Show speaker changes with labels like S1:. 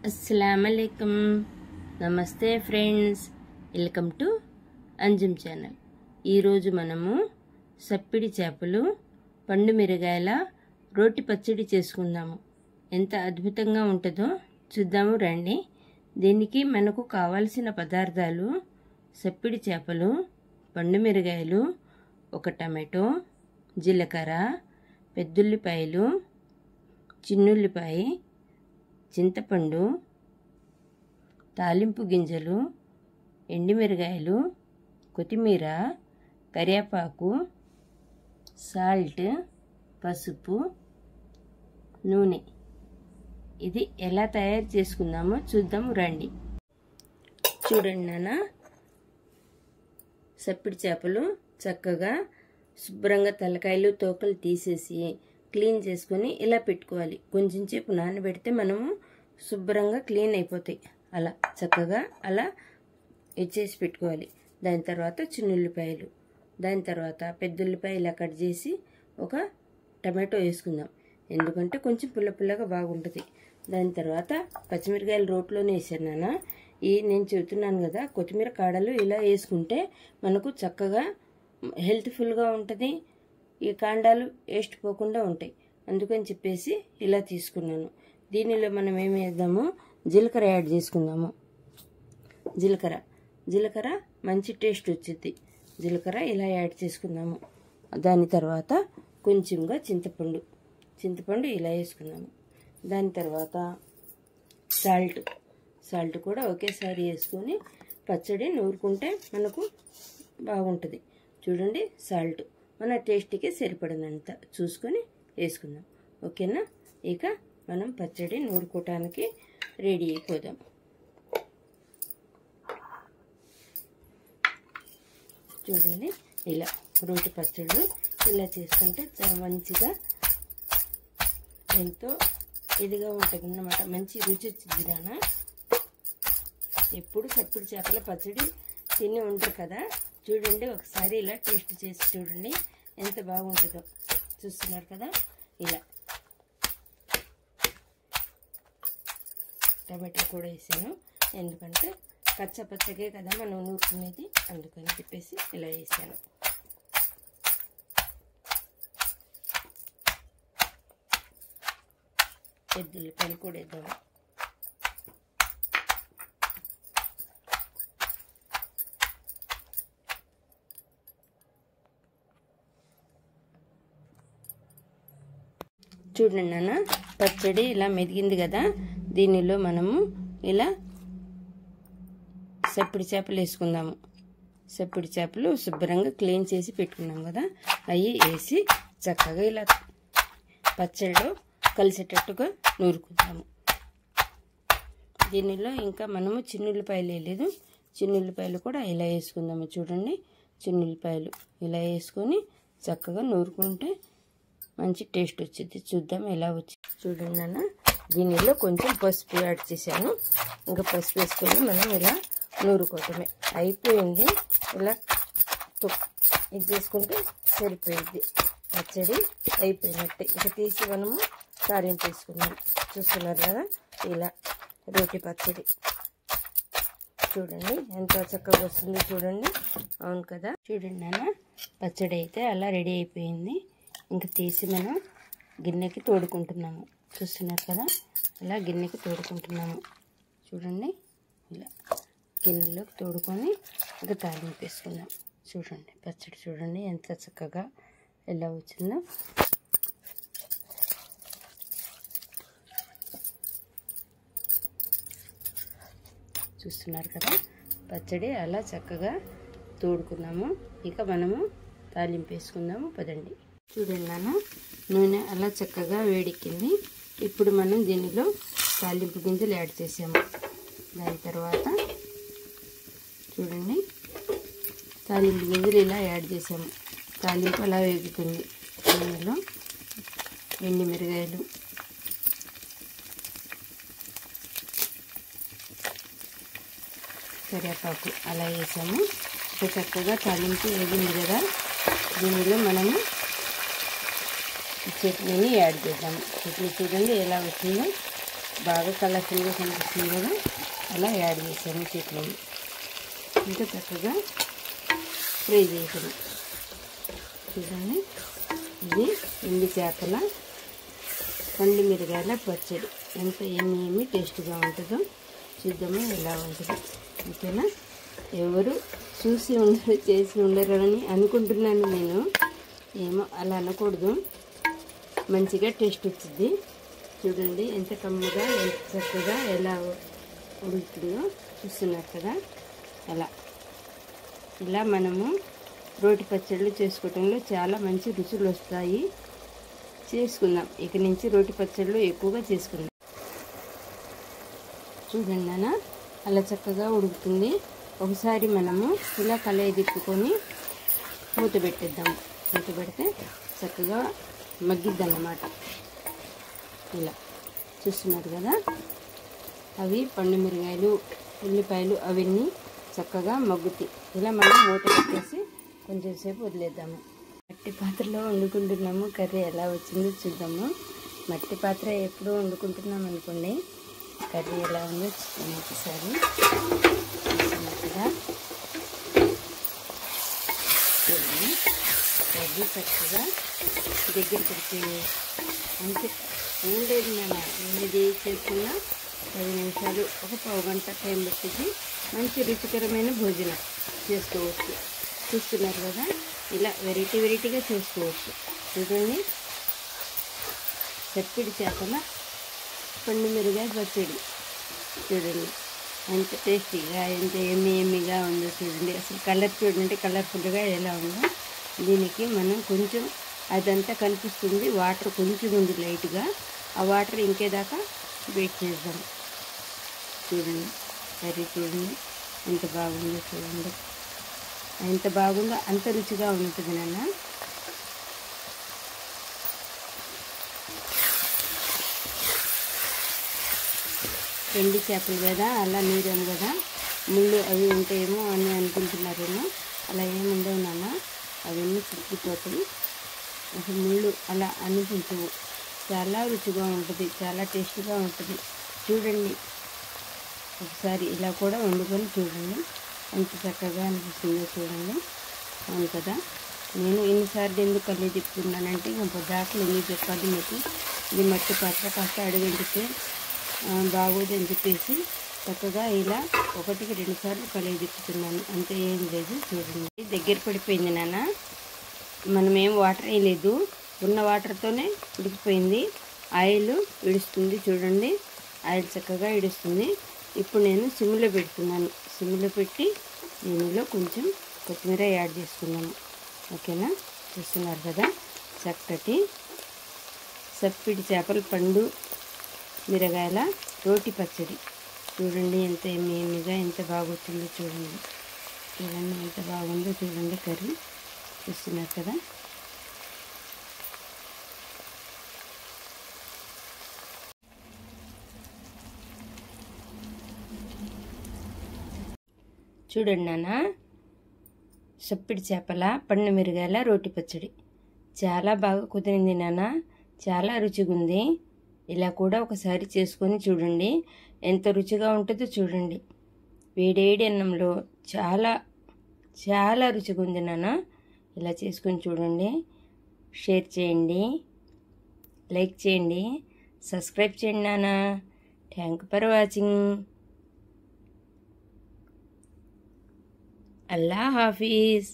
S1: अस्सलामुअलैकुम నమస్తే friends, welcome to Anjum channel. ఈరోజు మనము సప్పిడి చేపలు పండు మిరగాయల రోటి పచ్చడి చేసుకుందాము. ఎంత అద్భుతంగా ఉంటుందో చూద్దాము రండి. దీనికి మనకు కావాల్సిన పదార్థాలు సప్పిడి చేపలు, పండు మిరగాయలు, ఒక టమాటో, జీలకర్ర, పెద్దుల్లిపాయలు, చిన్నుల్లిపాయ, చింతపండు, తాలింపు గింజలు, ఎండుమిరగాయలు, కొత్తిమీర, కరివేపాకు, సాల్ట్, పసుపు, నూనె. ఇది ఎలా తయారు చేసుకుందామో చూద్దాము రండి. చూడండి నాన్న, సప్పిడి చేపలు చక్కగా శుభ్రంగా తలకాయలు తోకలు తీసేసి క్లీన్ చేసుకొని ఇలా పెట్టుకోవాలి. కొంచెం సేపు నానబెడితే మనము శుభ్రంగా క్లీన్ అయిపోతాయి. అలా చక్కగా అలా ఇచ్చేసి పెట్టుకోవాలి. దాని తర్వాత చిన్నుల్లిపాయలు, దాని తర్వాత పెద్దుల్లిపాయ ఇలా కట్ చేసి ఒక టమాటో వేసుకుందాం, ఎందుకంటే కొంచెం పుల్ల పుల్లగా బాగుంటుంది. దాని తర్వాత పచ్చిమిరకాయలు రోట్లోనే వేసాను నాన్న. నేను చెబుతున్నాను కదా, కొత్తిమీర కాడలు ఇలా వేసుకుంటే మనకు చక్కగా హెల్త్ఫుల్గా ఉంటుంది. ఈ కాండాలు వేస్ట్ పోకుండా ఉంటాయి. అందుకని చెప్పేసి ఇలా తీసుకున్నాను. దీనిలో మనం ఏమి వేద్దాము, జీలకర్ర యాడ్ చేసుకుందాము. జీలకర్ర మంచి టేస్ట్ వచ్చింది. జీలకర్ర ఇలా యాడ్ చేసుకుందాము. దాని తర్వాత కొంచెంగా చింతపండు ఇలా వేసుకుందాము. దాని తర్వాత సాల్ట్ కూడా ఒకేసారి వేసుకొని పచ్చడి నూరుకుంటే మనకు బాగుంటుంది. చూడండి, సాల్ట్ మన టేస్ట్కి సరిపడినంత చూసుకొని వేసుకుందాం. ఓకేనా? ఇక మనం పచ్చడి నూరుకోవటానికి రెడీ అయిపోదాం. చూడండి, ఇలా రోటి పచ్చళ్ళు ఇలా చేసుకుంటే చాలా మంచిగా ఎంతో ఇదిగా ఉంటుంది అన్నమాట. మంచి రుచి వచ్చింది నాన్న. ఎప్పుడు సప్పిడి చేపల పచ్చడి తిని ఉంటారు కదా. చూడండి, ఒకసారి ఇలా టేస్ట్ చేసి చూడండి ఎంత బాగుంటుందో. చూస్తున్నారు కదా, ఇలా టమాటో కూడా వేసాను, ఎందుకంటే పచ్చకే కదా మనం నూరుకునేది, అందుకని చెప్పేసి ఇలా వేసాను. పెద్దుల్లిపాయలు కూడా వేద్దాము. చూడండి నాన్న, పచ్చడి ఇలా మెదిగింది కదా. దీనిలో మనము ఇలా సప్పిడి చేపలు వేసుకుందాము. సప్పిడి చేపలు శుభ్రంగా క్లీన్ చేసి పెట్టుకున్నాం కదా, అవి వేసి చక్కగా ఇలా పచ్చడిలో కలిసేటట్టుగా నూరుకుందాము. దీనిలో ఇంకా మనము చిన్నుల్లిపాయలు వేయలేదు. చిన్నుల్లిపాయలు కూడా ఇలా వేసుకుందాము. చూడండి, చిన్నుల్లిపాయలు ఇలా వేసుకొని చక్కగా నూరుకుంటే మంచి టేస్ట్ వచ్చింది. చూద్దాం ఎలా వచ్చింది. చూడండి నాన్న, దీనిలో కొంచెం పసుపు యాడ్ చేశాను. ఇంకా పసుపు వేసుకొని మనం ఇలా నూరుకోవటమే. అయిపోయింది. ఇలా ఇది చేసుకుంటే సరిపోయింది. పచ్చడి అయిపోయినట్టే. ఇక తీసి మనము తాలింపు వేసుకున్నాం. చూస్తున్నారు కదా, ఇలా రోటి పచ్చడి చూడండి ఎంత చక్కగా వస్తుంది. చూడండి, అవును కదా. చూడండి నాన్న, పచ్చడి అయితే అలా రెడీ అయిపోయింది. ఇంకా తీసి మనం గిన్నెకి తోడుకుంటున్నాము. చూస్తున్నారు కదా, ఇలా గిన్నెకి తోడుకుంటున్నాము. చూడండి, ఇలా గిన్నెలోకి తోడుకొని ఇంకా తాలింపు వేసుకుందాం. చూడండి, పచ్చడి చూడండి ఎంత చక్కగా ఎలా వచ్చిందో. చూస్తున్నారు కదా, పచ్చడి అలా చక్కగా తోడుకున్నాము. ఇక మనము తాలింపు వేసుకుందాము. పదండి. చూడండి నాన్న, నూనె అలా చక్కగా వేడెక్కింది. ఇప్పుడు మనం దీనిలో తాలింపు గింజలు యాడ్ చేసాము. దాని తర్వాత చూడండి, తాలింపు గింజలు ఇలా యాడ్ చేసాము. తాలింపు అలా వేగుతుంది. దీనిలో ఎండుమిరగాయలు, కరివేపాకు అలా వేసాము. చక్కగా తాలింపు వేగింది కదా, దీనిలో మనము చట్నీని యాడ్ చేద్దాము. చట్నీ చూడండి ఎలా వచ్చిందో. బాగా కలర్ఫుల్గా కనిపిస్తుంది కదా, అలా యాడ్ చేసాము చట్నీ. ఇంకా చక్కగా ఫ్రై చేసాము. చూడండి, ఇది ఎండి చేపల పండు మిరగాయల పచ్చడి ఎంత ఏమి టేస్ట్గా ఉంటుందో చూద్దాము ఎలా ఉంటుందో. ఓకేనా? ఎవరు చూసి ఉండరు, చేసి ఉండరు అని అనుకుంటున్నాను నేను. ఏమో అలా అనకూడదు, మంచిగా టేస్ట్ వచ్చింది. చూడండి ఎంత కమ్మగా, ఎంత చక్కగా ఎలా ఉడుకుతుందో చూస్తున్నారు కదా. ఇలా మనము రోటి పచ్చళ్ళు చేసుకోవటంలో చాలా మంచి రుచులు వస్తాయి. చేసుకుందాం, ఇక నుంచి రోటి పచ్చళ్ళు ఎక్కువగా చేసుకుందాం. చూడండి నాన్న, అలా చక్కగా ఉడుకుతుంది. ఒకసారి మనము ఇలా కళాయి తిప్పుకొని మూత పెట్టేద్దాము. మూత పెడితే చక్కగా మగ్గిద్దన్నమాట. ఇలా చూస్తున్నారు కదా, అవి పండు మిరగాయలు, ఉల్లిపాయలు అవన్నీ చక్కగా మగ్గుతాయి. ఇలా మనం మూత పెట్టేసి కొంచెం సేపు వదిలేద్దాము. మట్టి పాత్రలో వండుకుంటున్నాము, కర్రీ ఎలా వచ్చిందో చూద్దాము. మట్టి పాత్ర ఎప్పుడూ వండుకుంటున్నాం అనుకోండి, కర్రీ ఎలా ఉందో చూద్దాము ఒకసారి. చూసినట్టుగా చూడండి, కర్రీ చక్కగా దగ్గర పడిపోయింది. అంతే, ఏం లేదు నాన్న, ఏది చేసుకున్నా 10 నిమిషాలు, ఒక పావు గంట టైం పెట్టేసి మంచి రుచికరమైన భోజనం చేసుకోవచ్చు. చూస్తున్నారు కదా, ఇలా వెరైటీగా చేసుకోవచ్చు. చూడండి, చప్పిడి చేపల పండు మిరగాయ పచ్చడి చూడండి ఎంత టేస్టీగా, ఎంత ఎమ్మిగా ఉందో చూడండి. అసలు కలర్ చూడండి, కలర్ఫుల్గా ఎలా ఉందో. దీనికి మనం కొంచెం అదంతా కనిపిస్తుంది, వాటర్ కొంచెం ఉంది లైట్గా, ఆ వాటర్ ఇంకేదాకా వెయిట్ చేద్దాం. చూడండి కర్రీ చూడండి ఎంత బాగుందో చూడండి. ఎంత బాగుందో అంత రుచిగా ఉంటుంది నాన్న. ఎండి చేపలు కదా, అలా నీరం కదా, ముళ్ళు అవి ఉంటాయేమో అని అనుకుంటున్నారేమో. అలా ఏముండవు నాన్న, అవన్నీ చిక్కిపోతాయి. అసలు ముళ్ళు అలా అనిపించవు. చాలా రుచిగా ఉంటుంది, చాలా టేస్టీగా ఉంటుంది. చూడండి, ఒకసారి ఇలా కూడా వండుకొని చూడండి ఎంత చక్కగా అనిపిస్తుందో చూడండి. అవును కదా, నేను ఎన్నిసార్లు ఎందుకు కళ్ళు తిప్పుతున్నానంటే, ఇంకా పొద్దాకులు ఎందుకు చెప్పాలి మీకు, ఇది మట్టి పాత్ర కాస్త అడుగంటితే బాగోదని చెప్పేసి చక్కగా ఇలా 1-2 సార్లు కళ్ళు తిప్పుతున్నాను, అంతే, ఏం లేదు. చూడండి దగ్గర పడిపోయింది నాన్న, మనమేం వాటర్ వేయలేదు, ఉన్న వాటర్తోనే ఉడికిపోయింది. ఆయిల్ ఇడుస్తుంది చూడండి, ఆయిల్ చక్కగా ఇడుస్తుంది. ఇప్పుడు నేను సిమ్లో పెడుతున్నాను. సిమ్లో పెట్టి దీనిలో కొంచెం కొత్తిమీర యాడ్ చేసుకున్నాను. ఓకేనా? చూస్తున్నారు కదా, చక్కటి సప్పిడి చేపల పండు మిరగాయల రోటి పచ్చడి చూడండి. ఎంత ఎమ్మిగా ఎంత బాగుంటుందో చూడండి. చూడండి ఎంత బాగుందో చూడండి కర్రీ. చూస్తున్నారు కదా, చూడండి నాన్న, సప్పిడి చేపల పండు మిరగాయల రోటి పచ్చడి చాలా బాగా కుదిరింది నాన్న, చాలా రుచిగా ఉంది. ఇలా కూడా ఒకసారి చేసుకొని చూడండి, ఎంత రుచిగా ఉంటుందో చూడండి. వేడేడి అన్నంలో చాలా చాలా రుచిగా ఉంది నాన్న. ఇలా చేసుకొని చూడండి. షేర్ చేయండి, లైక్ చేయండి, సబ్స్క్రైబ్ చేయండి నాన్న. Thank for watching. Allah Hafeez.